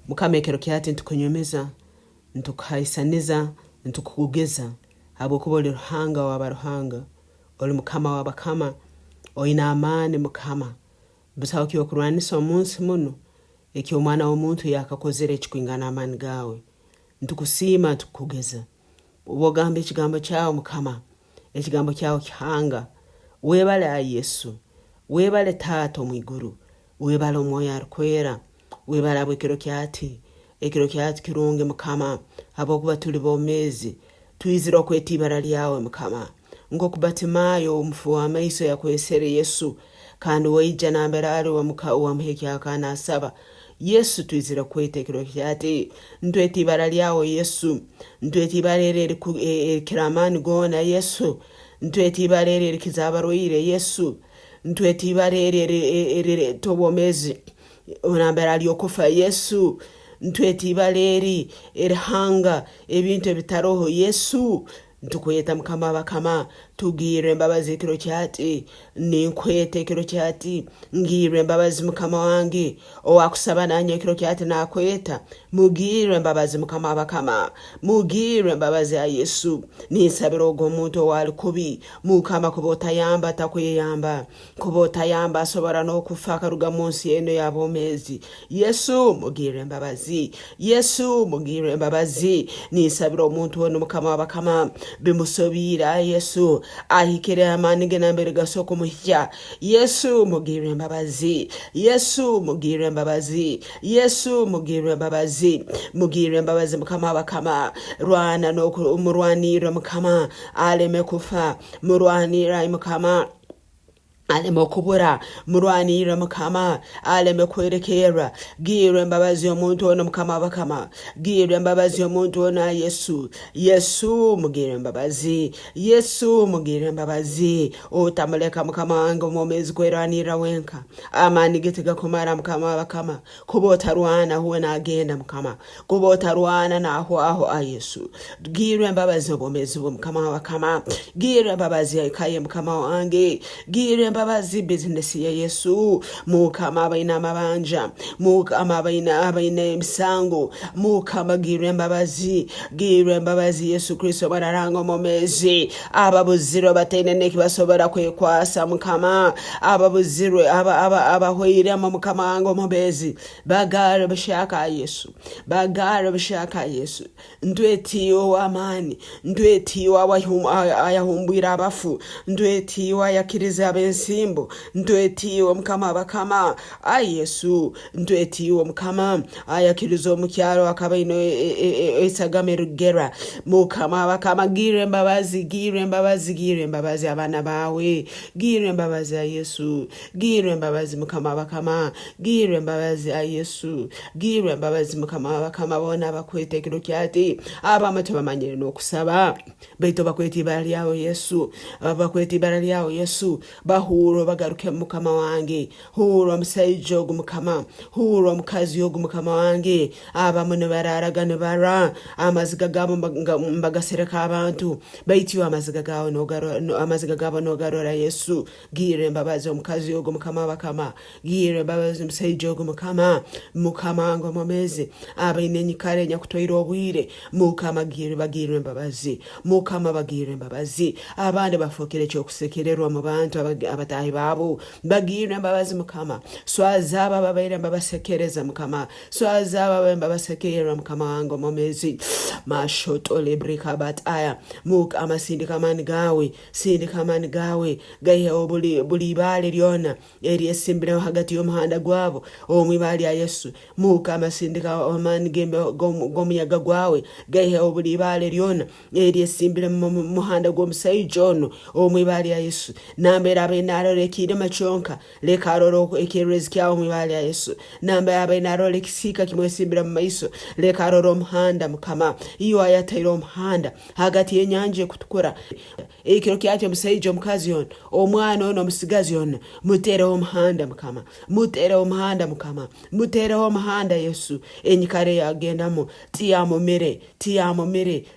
Mukama ekiro kyati ntukunyumiza ntukuhaisaniza ntukugeza habwokuba oli ruhanga w'abaruhanga oli Mukama w'abakama oyina amaani Mukama busaho kyokurwanisa omunsi muno eki omwana w'omuntu yakakozere ekikwingana amaani gawe ntukusiima tukugeza ubogamba ekigambo kyawe Mukama ekigambo kyawe kihanga webale Yesu webale Taata omwiguru webale omwoyo arukwera webale abwekiro kyati ekiro kyati kirunge Mukama habwokuba tuli bomezi tuyizira okweta ibara lyawe Mukama ngokubatimayo omufu w'amaiso yakwesere Yesu kandi waija nambera ali wamuheki akana asaba Yesu tuyizira kweta ekiro kyati ntweta ibara lyawe Yesu ntweta ibara ereri kiramani gona Yesu ntweta ibara ereri kizabarwire Yesu ntweta ibara ereri tobomezi onambera ali okufa Yesu ntweta ibara erihanga ebintu ebitaroho Yesu ntukweta Mukama bakama tugire embabazi ekiro kyati ninkweta ekiro kyati ngire embabazi Mukama wange owakusaba nanye ekiro kyati nakweta mugire embabazi Mukama bakama mugire embabazi ya Yesu nisabira ogwo omuntu owali kubi Mukama kubota yamba takweyamba kubota yamba asobora n'okufa akaruga munsi eno y'abomezi Yesu mugire embabazi Yesu mugire embabazi nisabira omuntu ono Mukama bakama bimusobira Yesu ahikere amani genambere gasoko muhya Yesu mugire embabazi Yesu mugire embabazi Yesu mugire embabazi Mukama bakama rwana no murwanira Mukama aleme kufa murwanira Mukama aleme kubura murwanira Mukama aleme kwerekera gire embabazi omuntu ono Mukama bakama gire embabazi omuntu ono Yesu mugire embabazi Yesu mugire embabazi otamuleka Mukama wange omwezi kwerwanira wenka amani gitega kumara Mukama bakama kubota rwana huwe nagenda Mukama kubota rwana naho Yesu gire embabazi omwezi Mukama bakama gire embabazi ikaye Mukama wange gire embabazi business ya Yesu Mukama abaina amabanja Mukama abaina emisango Mukama gire embabazi Yesu Kristo bararanga omumezi ababuziro batene nekibasobora kwekwasa Mukama ababuziro abahwire Mukama wange omumezi bagare bashaka Yesu ntwetiyo Owamani ntwetiyo ayahumbwira abafu ntwetiyo ayakiriza abensimbo ntwetiyo Mukama bakama Yesu ntwetiyo Mukama ayakiriza omukyalo akabaino esagame rugera Mukama bakama gire embabazi abana bawe gire embabazi ya Yesu gire embabazi Mukama bakama gire embabazi ya Yesu gire embabazi Mukama bakama bona bakwete ekiro kyati abamato bamanyire n'okusaba baito bakwete ibara lyawe Yesu bakwete ibara lyawe Yesu bahuro bagaruke Mukama wange huro omusaijo ogu Mukama huro omukazi ogu Mukama wange abamuno bararagane bara amaziga gabo mbagasereka abantu baitiyo amaziga gabo nogarora Yesu gire embabazi omukazi ogu Mukama bakama gire embabazi omusaijo ogu Mukama wange omumezi abaine nyikare nyakutoira obwire Mukama bagire embabazi Mukama bagire embabazi abandi bafokere kyokusekererwa mu bantu abatahi babo bagire embabazi Mukama swazaba babaire mbabasekereza Mukama swazaba mbabasekerera Mukama wange omumezi mashoto lebrika bataya Mukama sindika mani gawe gaye buli bale lyona eri esimbire hagati y'omuhanda gwabo omwibali ya Yesu Mukama sindika amani gembe gomuyaga gwawe gaye buli bale lyona eri esimbire muhanda gw'omusaijo ono omwibali ya Yesu nambera abenaro lekire machonka lekaroro ekirezi kyawo mwibali ya Yesu nambera abenaro lekisika kimwesimbira mu maiso lekaroro omuhanda Mukama iyo ayataira omuhanda hagati y'enyanja kutukura ekiro kyati omusaijo omukazi ono omwana ono omusigazi ono mutereho omuhanda Mukama mutereho omuhanda Yesu enyikare yagendamo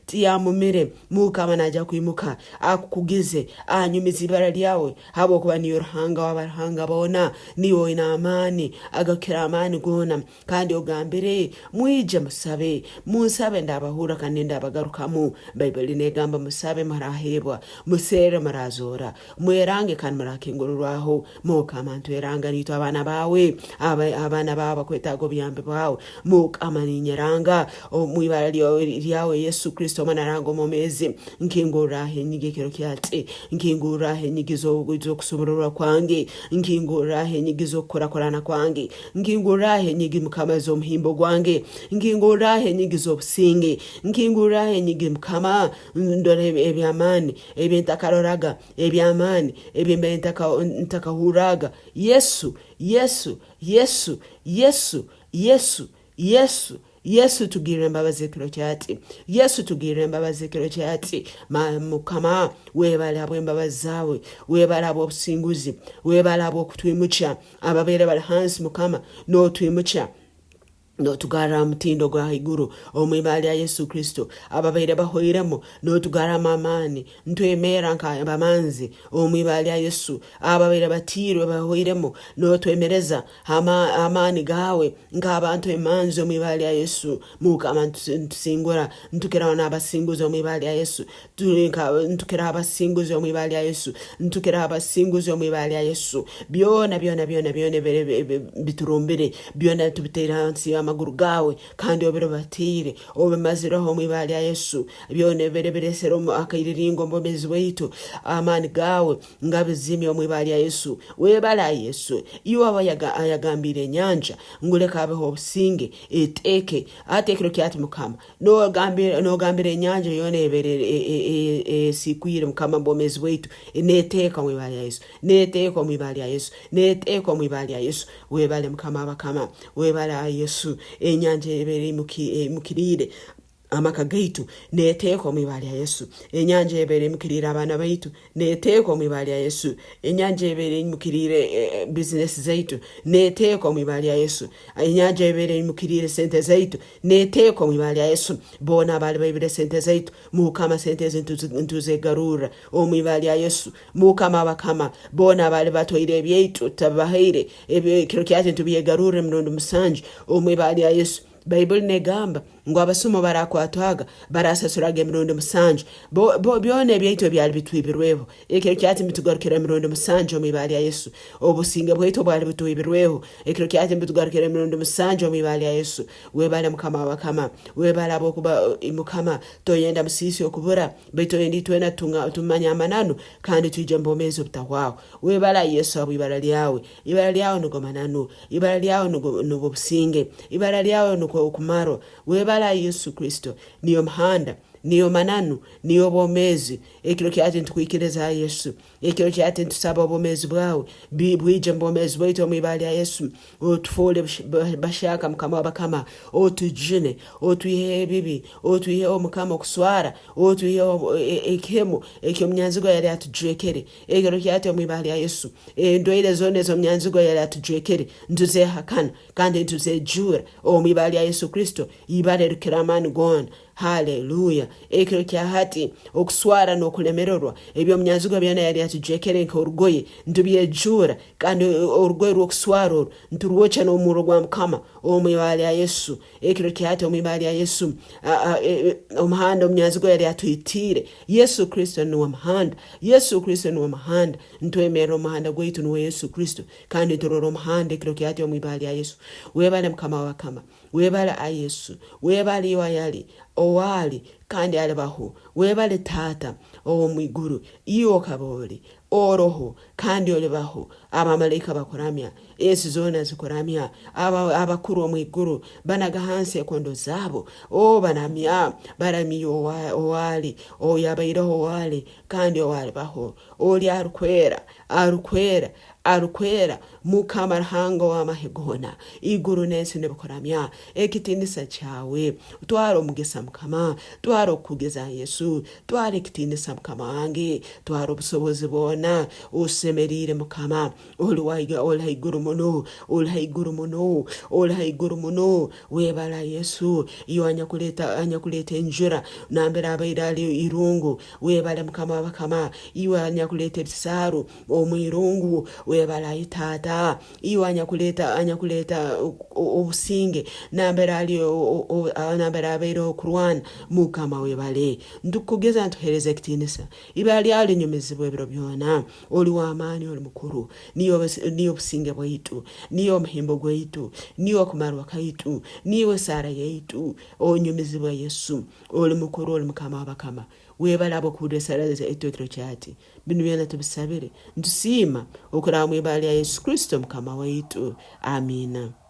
tiyamumire Mukama najja kwimuka akukugize anyumiza ibara lyawe habo kuba niyo ruhanga w'abarahanga bona, niyo ina amani agakira amani gona. Kandi ogambire mwije musabe, munsabe ndabahura kandi ndabagarukamu. Bible negamba musabe marahebwa, musere marazora, mwerange kandi murakingururwaho. Mukama ntweranga nitwe abana bawe, abana bawe kwetago byambe bawe. Mukama ninyeranga mwibara lyawe Yesu Kristo manarango momezi. Nkingurahe nyigekero kyate, nkingurahe nyigizo kusumurura kwange, nkingurahe nyigizo korakorana kwange, nkingurahe nyigi Mukama zo mhimbo gwange, nkingurahe nyigizo businge, nkingurahe nyigi Mukama ndore ebyamani ebyentakaroraga ebyamani ebyentaka Yesu Yesu Yesu Yesu Yesu Yesu Yesu tugirire mbabazi kiro kyati, Yesu tugirire mbabazi kiro kyati. Mukama webale abo embabazi zawe, webale abo obusinguzi, webale abo okutwimucha ababere bali hansi Mukama no twimucha no tugara mutindo gwa iguru omwibali ya Yesu Kristo ababaire bahoiremo no tugara amani ntwemera nka bamanzi omwibali ya Yesu ababaire batirwe bahoiremo no twemereza amani gawe nk'abantu emanzi omwibali ya Yesu. Mukama ntusingura ntukira n'abasinguzi omwibali ya Yesu, ntukira abasinguzi omwibali ya Yesu, ntukira abasinguzi omwibali ya Yesu. Byona biturumbire, byona tubitera nsi amaguru gawe kandi obero batire obemaziraho mwibali ya Yesu. Byone beresero akayiriringo mbomezi weitu amani gawe ngabizimye omwibali ya Yesu. Webala Yesu iwa ayagambire nyanja nguleka abeho obusinge eteke atekero kyati Mukama no gambire nyanja yone ebere sikwire Mukama mbomezi weitu neteka mwibali ya Yesu, neteka mwibali ya Yesu, neteka mwibali ya Yesu. Webale Mukama abakama, webala Yesu enyanja ebere mukirire amaka gaitu neteko mwibali ya Yesu. Enyanja ebere mukirira abana baitu neteko mwibali ya Yesu. Enyanja ebere mukirire business zaitu neteko mwibali ya Yesu. Enyanja ebere mukirire sente zaitu neteko mwibali ya Yesu. Bona bali baibire sente zaitu Mukama sente zintuze garura omwibali ya Yesu. Mukama bakama bona bali batoire byaitu tabahaire kiro kyate tubiye garura mrondo musanje omwibali ya Yesu. Bible negamba ngo abasumo barakwatwaga barasasuraga emirundi musanje byone byaitu byali bitwibirweho ekiro kyati mitugarukira emirundi musanje omwibali ya Yesu. Obusinga bwaitu bwali bitwibirweho ekiro kyati mitugarukira emirundi musanje omwibali ya Yesu. Webale Mukama abakama, webale abo kuba Mukama toyenda musisi okubura baitu endi twena tumanya amananu kandi tuje mbomezi obutahwaho. Webala Yesu abibara lyawe, ibara lyawe nugomananu, ibara lyawe nugo businge, ibara lyawe nuko okumaro. Webala Yesu Kristo niyo mhanda, niyo mananu, niyo bomezi. Ekiro kyati ntukwikiriza Yesu, ekiro kyati ntusaba obomezi bwawe bwije mbomezi bwaitu omwibali ya Yesu. Otufole bashaka Mukama abakama, otujine, otuihe bibi, otuihe Mukama okuswara, otuihe ekemo ekyo mnyanzigo yali atujekere. Ekiro kyati omwibali ya Yesu endwaire zone zo mnyanzigo yali atujekere ntuze hakana kandi ntuze jura omwibali ya Yesu Kristo ibale rukiramani gona. Hallelujah. Ekiro kyahati okuswara nokulemererwa ebyo mnyanzigo byana yali atujekere nka orugoye ntubyejura kandi orugoye rwokuswara nturwocha n'omuro gwa Mukama omwibali ya Yesu. Ekiro kyahati omwibali ya Yesu omhanda omnyanzigo yali atuyitire. Yesu Kristo ni omhanda, Yesu Kristo ni omhanda. Ntwemera omhanda gwaitu ni Yesu Kristo kandi turoro omhanda ekiro kyahati omwibali ya Yesu. Webale Mukama wakama, webale a Yesu, webale yali owali kandi alibaho. Webale tata omwiguru iyo kaboli oroho kandi olibaho. Abamalika bakuramya, esi zona zikuramya, abakuru omwiguru banaga hansi ekondo zabo banamya barami owali yabairaho owali kandi owali baho oli arukwera Mukama ruhango w'amahigona iguru nesi nebukuramya ekitindisa cyawe. Twaro mugesa Mukama, twaro kugeza Yesu, twaro ekitindisa Mukama wange, twaro obusobozi bona usemerire Mukama. Olhaiguru muno webala Yesu. Iyo anyakuleta enjura nambera abairali irungu. Webala Mukama bakama iyo anyakuleta ebisaru omwirungu webala itata iwe anyakuleta obusinge nambera abeera okurwana Mukama webale ndukugeza ntuhereza ekitinisa ibali alinyumizibwa ebiro byona oli w'amaani oli mukuru niyo obusinge bwaitu niyo omuhimbo gwaitu niyo okumarwa kaitu niyo sara yaitu onyumizibwa Yesu oli mukuru oli Mukama w'abakama webala abokudesereza Untitled Chapter bino byona tubisabire ntusiima okuraba mwibali ya Yesu Kristo Mukama waitu amina.